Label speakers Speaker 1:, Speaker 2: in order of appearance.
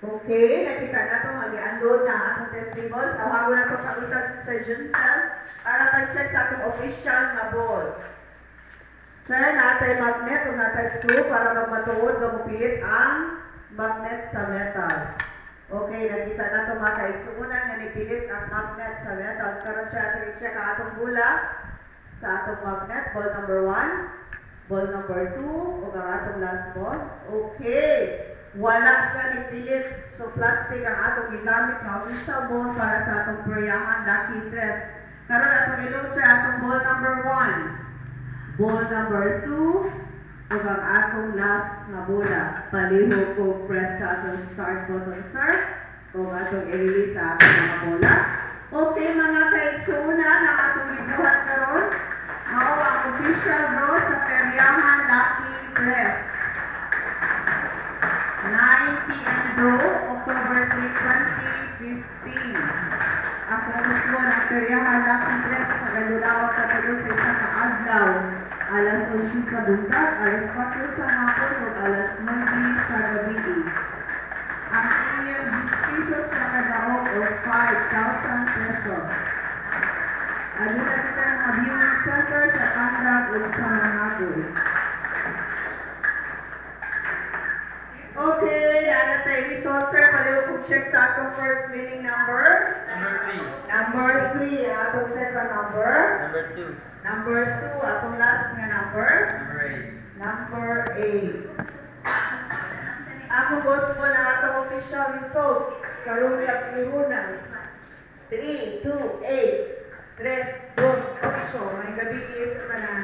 Speaker 1: Okay, nakita na ito, mag-i-unload na ang testibles. Tawago na ito sa usap sa Juncel para pag-check sa itong official na ball. Sir, natay magnet o natay screw para magmatuod na mupilit ang magnet sa metal. Okay, nakita na ito mga kaigsuunan nga nipilit ang magnet sa metal. Karoon siya ating i-check ang atong bula sa atong magnet, ball number 1, ball number 2, o ang atong last ball. Okay, wala siya nipilit. So, plastic ang atong ginamit na official ball para sa atong prayahan lucky dress. Karoon atong ilong sa atong ball number 1, ball number 2, o ang atong last na bola. Palihog ko press sa atong start button, sir. O atong i-release sa atong mga bola. Okay, mga kaitsuna na atong ibuhat karon. Mao ang official draw sa peryahan lucky dress. 9 p.m. draw, October 3, 2015. Ako gusto ng peryahan lucky dress sa galulawak sa tuloy sa isang kaadlaw. Alas 8 sa buntag, alas 4 sa hapon, o alas 9 sa gabi. Ang inyong pesos sa kadaog o 5,000 pesos. Aduna kita mga viewing center sa Tandag o sa Mangagoy. Okay, ano tayo result, sir? Paliw kong check sa atong first winning number. Number 3, atong second number. Number 2, atong last nga number. Number 8. Ako gusto ko na atong official result. Karong kapihunan. 3, 2, 8. 3, 2, 8. May gabi kayo sa kanan.